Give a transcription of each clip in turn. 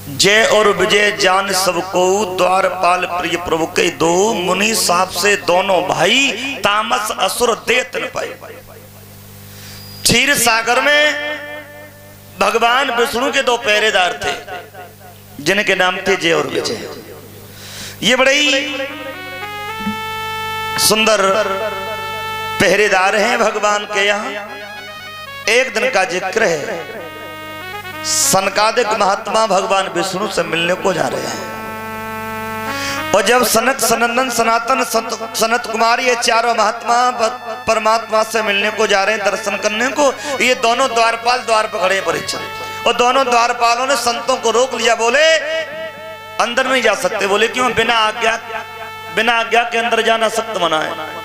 जय और विजय जान सबको द्वारपाल प्रिय प्रभु के दो मुनि साहब से दोनों भाई तामस असुर देत न पाए। क्षीर सागर में भगवान विष्णु के दो पहरेदार थे जिनके नाम थे जय और विजय। ये बड़े ही सुंदर पहरेदार हैं भगवान के यहाँ। एक दिन का जिक्र है, सनकादिक महात्मा भगवान विष्णु से मिलने को जा रहे हैं और जब सनक सनंदन सनातन सनत कुमार ये चारों महात्मा परमात्मा से मिलने को जा रहे हैं दर्शन करने को। ये दोनों द्वारपाल द्वार पर खड़े परीक्षित और दोनों द्वारपालों ने संतों को रोक लिया। बोले अंदर नहीं जा सकते। बोले क्यों? बिना आज्ञा के अंदर जाना सख्त मना है।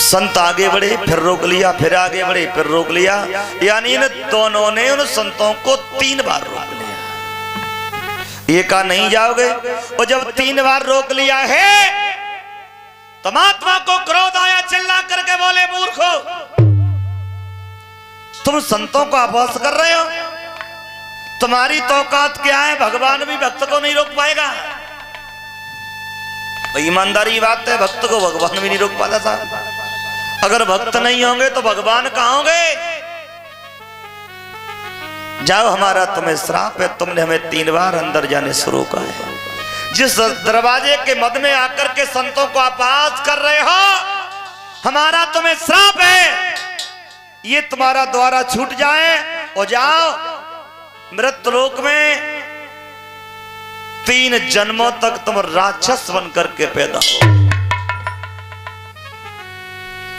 संत आगे बढ़े फिर रोक लिया, फिर आगे बढ़े फिर रोक लिया, यानी इन दोनों ने उन संतों को 3 बार रोक लिया। ये कहा नहीं जाओगे और जब 3 बार रोक लिया है तो महात्मा को क्रोध आया, चिल्ला करके बोले मूर्खो, तुम संतों को अपवास कर रहे हो, तुम्हारी तो औकात क्या है? भगवान भी भक्त को नहीं रोक पाएगा। ईमानदारी बात है, भक्त को भगवान भी नहीं रोक पाता साहब। अगर भक्त नहीं होंगे तो भगवान कहां होंगे? जाओ, हमारा तुम्हें श्राप है, तुमने हमें 3 बार अंदर जाने से रोका है। जिस दरवाजे के मद में आकर के संतों को अपहास कर रहे हो, हमारा तुम्हें श्राप है, ये तुम्हारा द्वारा छूट जाए और जाओ मृत्यु लोक में 3 जन्मों तक तुम राक्षस बन करके पैदा हो।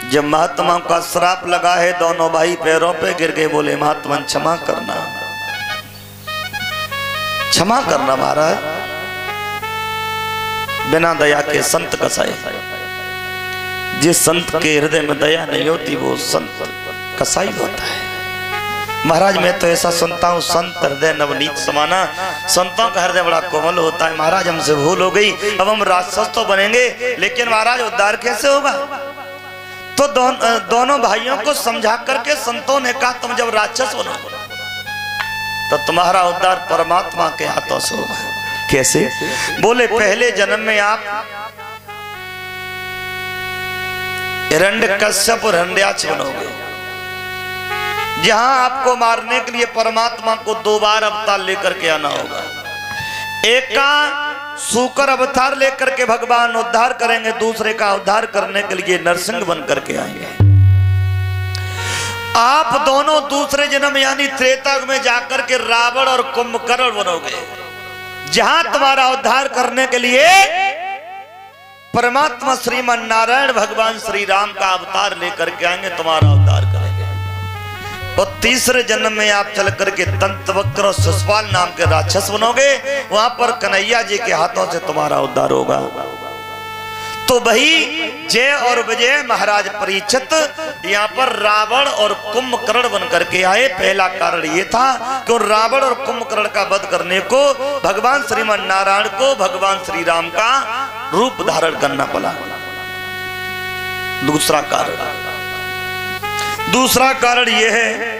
जब महात्मा का श्राप लगा है, दोनों भाई पैरों पे गिर गए, बोले महात्मा क्षमा करना, क्षमा करना महाराज। बिना दया के संत कसाई। जिस संत के हृदय में दया नहीं होती वो संत कसाई होता है। महाराज मैं तो ऐसा सुनता हूँ, संत हृदय नवनीत समाना। संतों का हृदय बड़ा कोमल होता है। महाराज हमसे भूल हो गई, अब हम राक्षस तो बनेंगे, लेकिन महाराज उद्धार कैसे होगा? तो दोनों भाइयों को समझा करके संतों ने कहा तुम जब राक्षस बनो तो तुम्हारा उद्धार परमात्मा के हाथों से होगा। कैसे? बोले पहले जन्म में आप हिरण्यकश्यप और हिरण्याक्ष बनोगे, जहां आपको मारने के लिए परमात्मा को 2 बार अवतार लेकर के आना होगा। एक का सूकर अवतार लेकर के भगवान उद्धार करेंगे, दूसरे का उद्धार करने के लिए नरसिंह बन करके आएंगे। आप दोनों दूसरे जन्म यानी त्रेता में जाकर के रावण और कुंभकर्ण बनोगे, जहां तुम्हारा उद्धार करने के लिए परमात्मा श्रीमन नारायण भगवान श्री राम का अवतार लेकर के आएंगे, तुम्हारा उद्धार करेंगे। और तीसरे जन्म में आप चल करके दंतवक्र और शिशुपाल नाम के राक्षस बनोगे, वहां पर कन्हैया जी के हाथों से तुम्हारा उद्धार होगा। तो वही जय और विजय महाराज परीक्षित यहाँ पर रावण और कुंभकर्ण बन करके आए। पहला कारण ये था कि रावण और कुंभकर्ण का वध करने को भगवान श्रीमन नारायण को भगवान श्री राम का रूप धारण करना पड़ा। दूसरा कारण यह है,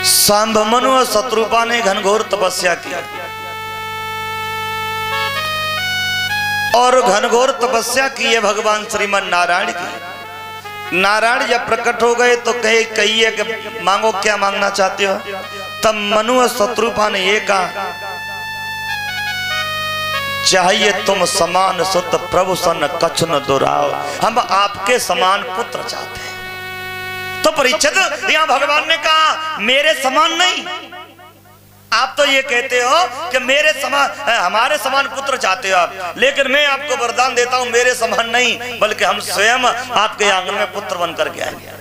सांभमनु और शत्रुपा ने घनघोर तपस्या की और घनघोर तपस्या की है भगवान श्रीमन नारायण की। नारायण जब प्रकट हो गए तो कहिए कि मांगो, क्या मांगना चाहते हो? तब मनु और शत्रुपा ने ये कहा, चाहिए तुम समान सुत प्रभु सन कछु न दुराव, हम आपके समान पुत्र चाहते हैं। तो परीक्षित यहाँ भगवान ने कहा मेरे समान नहीं, आप तो ये कहते हो कि मेरे समान, हमारे समान पुत्र चाहते हो आप, लेकिन मैं आपको वरदान देता हूं मेरे समान नहीं, बल्कि हम स्वयं आपके आंगन में पुत्र बनकर के आएंगे।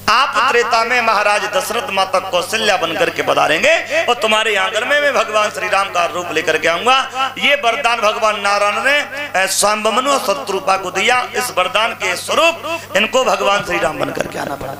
आप त्रेता में महाराज दशरथ माता कौशल्या बनकर के पधारेंगे और तुम्हारे आंगन में मैं भगवान श्री राम का रूप लेकर के आऊंगा। ये वरदान भगवान नारायण ने सांभमनु और शत्रुपा को दिया। इस वरदान के स्वरूप इनको भगवान श्री राम बनकर के आना पड़ा।